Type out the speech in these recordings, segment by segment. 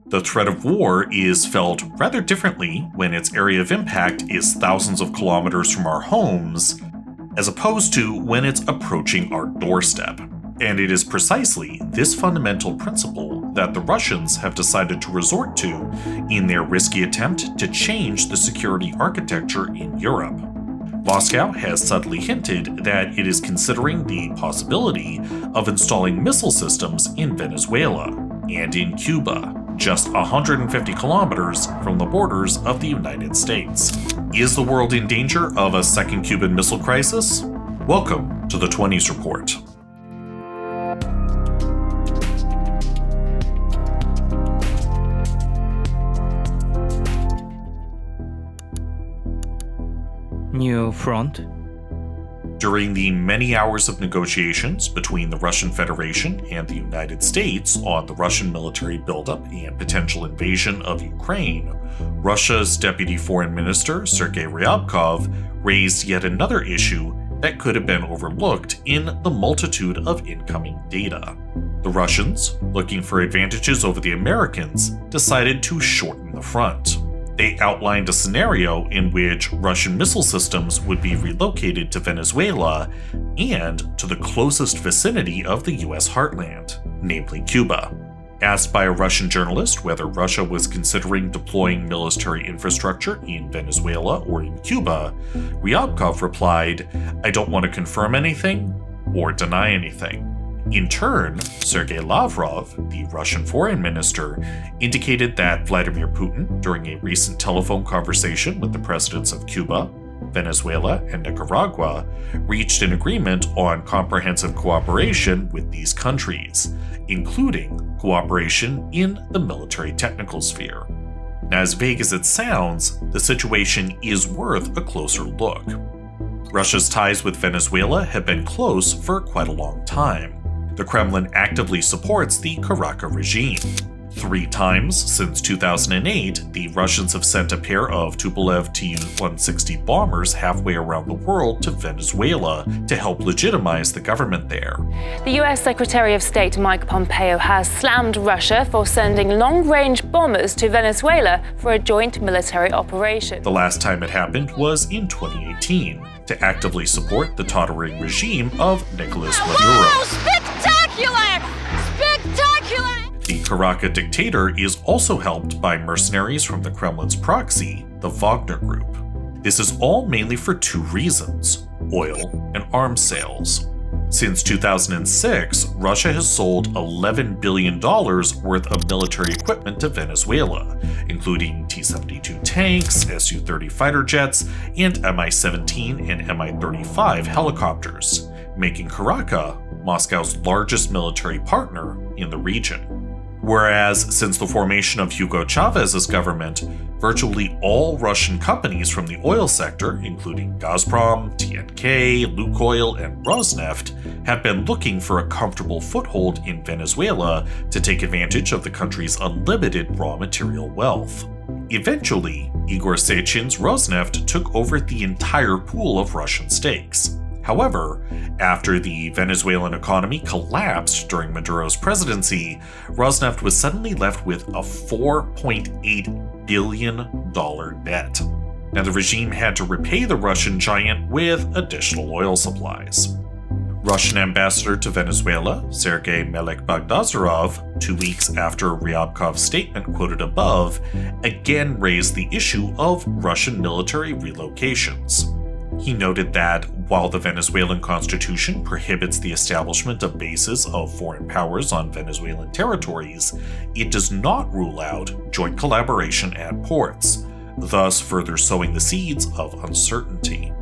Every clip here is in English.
The threat of war is felt rather differently when its area of impact is thousands of kilometers from our homes, as opposed to when it's approaching our doorstep. And it is precisely this fundamental principle that the Russians have decided to resort to in their risky attempt to change the security architecture in Europe. Moscow has subtly hinted that it is considering the possibility of installing missile systems in Venezuela and in Cuba, just 150 kilometers from the borders of the United States. Is the world in danger of a second Cuban Missile Crisis? Welcome to the 20s Report. New front. During the many hours of negotiations between the Russian Federation and the United States on the Russian military buildup and potential invasion of Ukraine, Russia's Deputy Foreign Minister Sergei Ryabkov raised yet another issue that could have been overlooked in the multitude of incoming data. The Russians, looking for advantages over the Americans, decided to shorten the front. They outlined a scenario in which Russian missile systems would be relocated to Venezuela and to the closest vicinity of the US heartland, namely Cuba. Asked by a Russian journalist whether Russia was considering deploying military infrastructure in Venezuela or in Cuba, Ryabkov replied, "I don't want to confirm anything or deny anything." In turn, Sergei Lavrov, the Russian foreign minister, indicated that Vladimir Putin, during a recent telephone conversation with the presidents of Cuba, Venezuela, and Nicaragua, reached an agreement on comprehensive cooperation with these countries, including cooperation in the military technical sphere. Now, as vague as it sounds, the situation is worth a closer look. Russia's ties with Venezuela have been close for quite a long time. The Kremlin actively supports the Caracas regime. 3 times since 2008, the Russians have sent a pair of Tupolev Tu-160 bombers halfway around the world to Venezuela to help legitimize the government there. The US Secretary of State Mike Pompeo has slammed Russia for sending long-range bombers to Venezuela for a joint military operation. The last time it happened was in 2018, to actively support the tottering regime of Nicolas Maduro. Wow, spectacular! Spectacular! The Caracas dictator is also helped by mercenaries from the Kremlin's proxy, the Wagner Group. This is all mainly for 2 reasons: oil and arms sales. Since 2006, Russia has sold $11 billion worth of military equipment to Venezuela, including T-72 tanks, Su-30 fighter jets, and Mi-17 and Mi-35 helicopters, making Caracas Moscow's largest military partner in the region. Whereas, since the formation of Hugo Chávez's government, virtually all Russian companies from the oil sector, including Gazprom, TNK, Lukoil, and Rosneft, have been looking for a comfortable foothold in Venezuela to take advantage of the country's unlimited raw material wealth. Eventually, Igor Sechin's Rosneft took over the entire pool of Russian stakes. However, after the Venezuelan economy collapsed during Maduro's presidency, Rosneft was suddenly left with a $4.8 billion debt. Now, the regime had to repay the Russian giant with additional oil supplies. Russian ambassador to Venezuela, Sergei Bagdasarov, 2 weeks after Ryabkov's statement quoted above, again raised the issue of Russian military relocations. He noted that while the Venezuelan constitution prohibits the establishment of bases of foreign powers on Venezuelan territories, it does not rule out joint collaboration at ports, thus further sowing the seeds of uncertainty.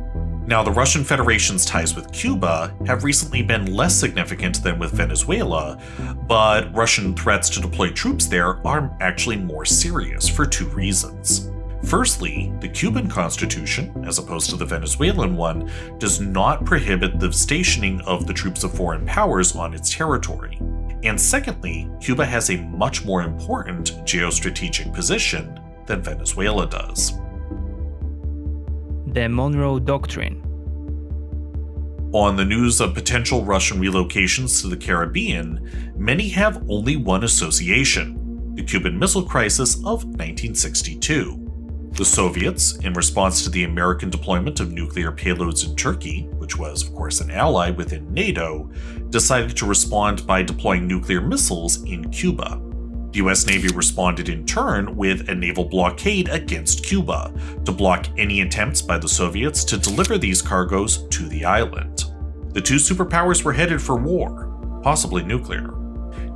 Now, the Russian Federation's ties with Cuba have recently been less significant than with Venezuela, but Russian threats to deploy troops there are actually more serious for 2 reasons. Firstly, the Cuban constitution, as opposed to the Venezuelan one, does not prohibit the stationing of the troops of foreign powers on its territory. And secondly, Cuba has a much more important geostrategic position than Venezuela does. The Monroe Doctrine. On the news of potential Russian relocations to the Caribbean, many have only one association: the Cuban Missile Crisis of 1962. The Soviets, in response to the American deployment of nuclear payloads in Turkey, which was, of course, an ally within NATO, decided to respond by deploying nuclear missiles in Cuba. The US Navy responded in turn with a naval blockade against Cuba to block any attempts by the Soviets to deliver these cargoes to the island. The two superpowers were headed for war, possibly nuclear.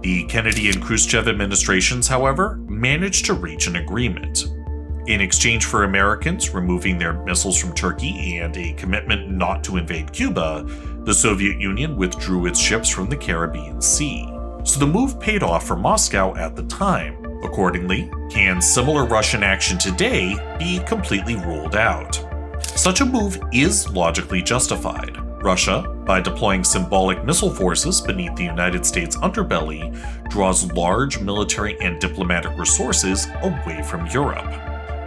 The Kennedy and Khrushchev administrations, however, managed to reach an agreement. In exchange for Americans removing their missiles from Turkey and a commitment not to invade Cuba, the Soviet Union withdrew its ships from the Caribbean Sea. So the move paid off for Moscow at the time. Accordingly, can similar Russian action today be completely ruled out? Such a move is logically justified. Russia, by deploying symbolic missile forces beneath the United States underbelly, draws large military and diplomatic resources away from Europe.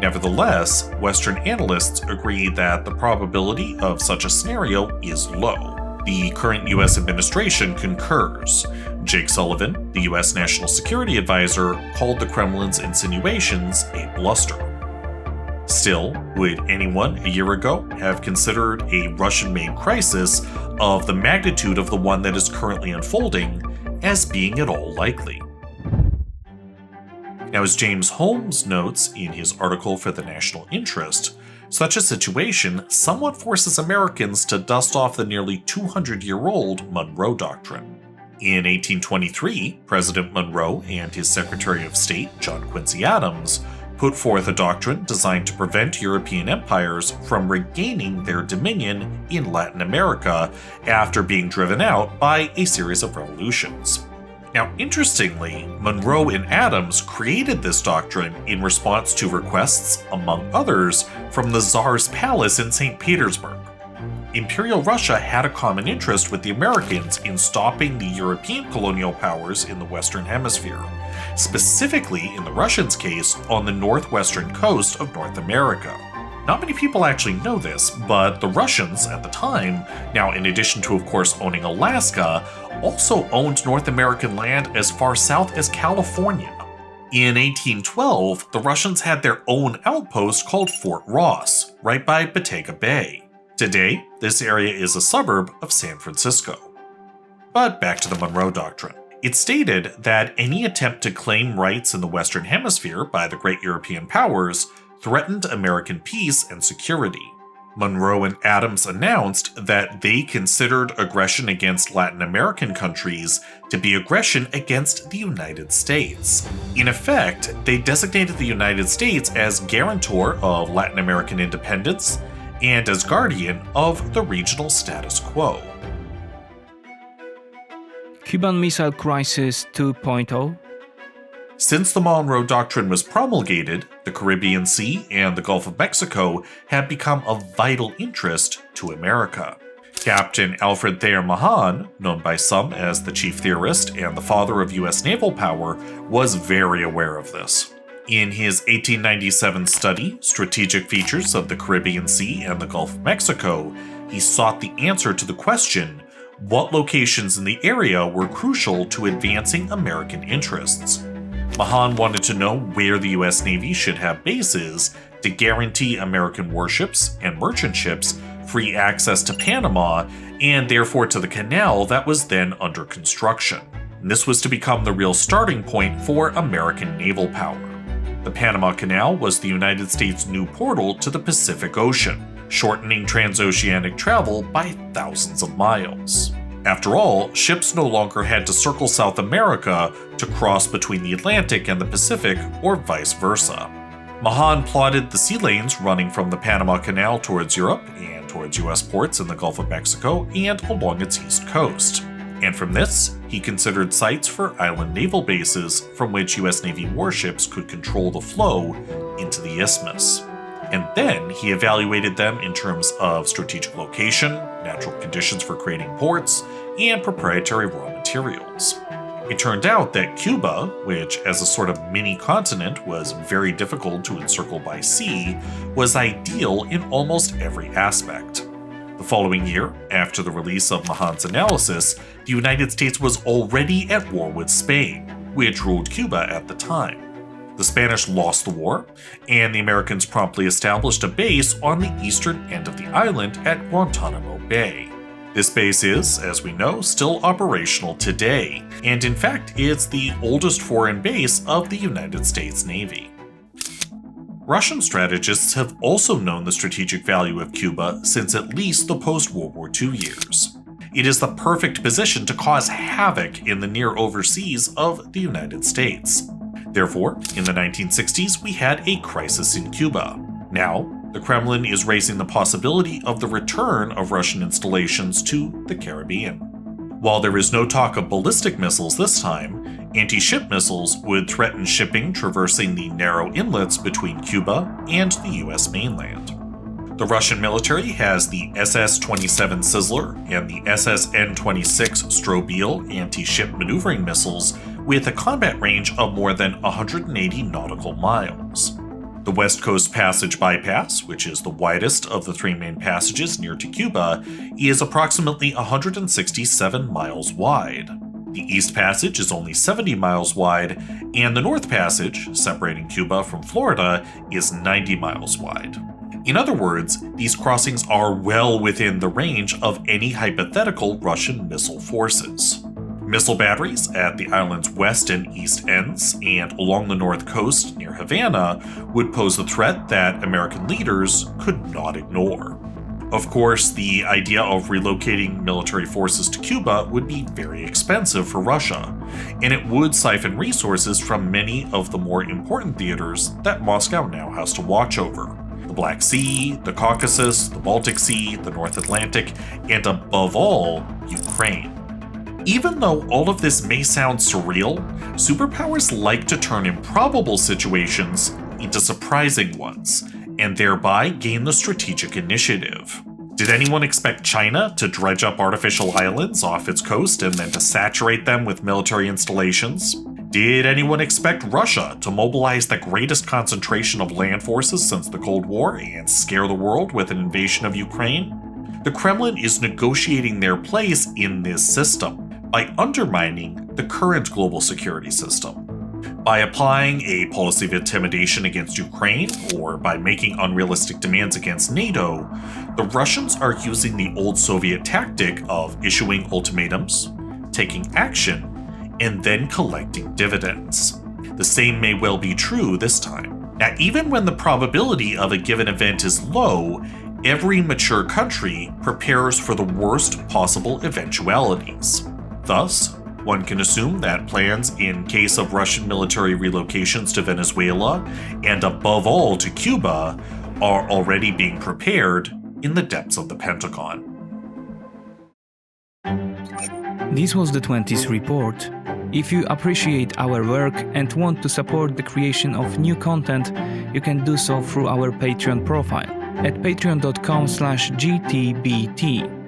Nevertheless, Western analysts agree that the probability of such a scenario is low. The current US administration concurs. Jake Sullivan, the US National Security Advisor, called the Kremlin's insinuations a bluster. Still, would anyone a year ago have considered a Russian-made crisis of the magnitude of the one that is currently unfolding as being at all likely? Now, as James Holmes notes in his article for The National Interest, such a situation somewhat forces Americans to dust off the nearly 200-year-old Monroe Doctrine. In 1823, President Monroe and his Secretary of State, John Quincy Adams, put forth a doctrine designed to prevent European empires from regaining their dominion in Latin America after being driven out by a series of revolutions. Now, interestingly, Monroe and Adams created this doctrine in response to requests, among others, from the Tsar's palace in St. Petersburg. Imperial Russia had a common interest with the Americans in stopping the European colonial powers in the Western Hemisphere, specifically, in the Russians' case, on the northwestern coast of North America. Not many people actually know this, but the Russians at the time, now in addition to of course owning Alaska, also owned North American land as far south as California. In 1812, the Russians had their own outpost called Fort Ross, right by Batega Bay. Today, this area is a suburb of San Francisco. But back to the Monroe Doctrine. It stated that any attempt to claim rights in the Western Hemisphere by the great European powers threatened American peace and security. Monroe and Adams announced that they considered aggression against Latin American countries to be aggression against the United States. In effect, they designated the United States as guarantor of Latin American independence and as guardian of the regional status quo. Cuban Missile Crisis 2.0. Since the Monroe Doctrine was promulgated, the Caribbean Sea and the Gulf of Mexico had become of vital interest to America. Captain Alfred Thayer Mahan, known by some as the chief theorist and the father of US naval power, was very aware of this. In his 1897 study, Strategic Features of the Caribbean Sea and the Gulf of Mexico, he sought the answer to the question, what locations in the area were crucial to advancing American interests? Mahan wanted to know where the US Navy should have bases to guarantee American warships and merchant ships free access to Panama and therefore to the canal that was then under construction. And this was to become the real starting point for American naval power. The Panama Canal was the United States' new portal to the Pacific Ocean, shortening transoceanic travel by thousands of miles. After all, ships no longer had to circle South America to cross between the Atlantic and the Pacific, or vice versa. Mahan plotted the sea lanes running from the Panama Canal towards Europe and towards US ports in the Gulf of Mexico and along its east coast. And from this, he considered sites for island naval bases from which US Navy warships could control the flow into the isthmus. And then he evaluated them in terms of strategic location, natural conditions for creating ports, and proprietary raw materials. It turned out that Cuba, which as a sort of mini-continent was very difficult to encircle by sea, was ideal in almost every aspect. The following year, after the release of Mahan's analysis, the United States was already at war with Spain. which ruled Cuba at the time. The Spanish lost the war, and the Americans promptly established a base on the eastern end of the island at Guantanamo Bay. This base is, as we know, still operational today, and in fact, it's the oldest foreign base of the United States Navy. Russian strategists have also known the strategic value of Cuba since at least the post-World War II years. It is the perfect position to cause havoc in the near overseas of the United States. Therefore, in the 1960s, we had a crisis in Cuba. Now, the Kremlin is raising the possibility of the return of Russian installations to the Caribbean. While there is no talk of ballistic missiles this time, anti-ship missiles would threaten shipping traversing the narrow inlets between Cuba and the US mainland. The Russian military has the SS-27 Sizzler and the SS-N-26 Strobel anti-ship maneuvering missiles with a combat range of more than 180 nautical miles. The West Coast Passage Bypass, which is the widest of the three main passages near to Cuba, is approximately 167 miles wide. The East Passage is only 70 miles wide, and the North Passage, separating Cuba from Florida, is 90 miles wide. In other words, these crossings are well within the range of any hypothetical Russian missile forces. Missile batteries at the island's west and east ends and along the north coast near Havana would pose a threat that American leaders could not ignore. Of course, the idea of relocating military forces to Cuba would be very expensive for Russia, and it would siphon resources from many of the more important theaters that Moscow now has to watch over: the Black Sea, the Caucasus, the Baltic Sea, the North Atlantic, and above all, Ukraine. Even though all of this may sound surreal, superpowers like to turn improbable situations into surprising ones, and thereby gain the strategic initiative. Did anyone expect China to dredge up artificial islands off its coast and then to saturate them with military installations? Did anyone expect Russia to mobilize the greatest concentration of land forces since the Cold War and scare the world with an invasion of Ukraine? The Kremlin is negotiating their place in this system by undermining the current global security system. By applying a policy of intimidation against Ukraine, or by making unrealistic demands against NATO, the Russians are using the old Soviet tactic of issuing ultimatums, taking action, and then collecting dividends. The same may well be true this time. Now, even when the probability of a given event is low, every mature country prepares for the worst possible eventualities. Thus, one can assume that plans in case of Russian military relocations to Venezuela, and above all to Cuba, are already being prepared in the depths of the Pentagon. This was the 20th report. If you appreciate our work and want to support the creation of new content, you can do so through our Patreon profile at patreon.com/gtbt.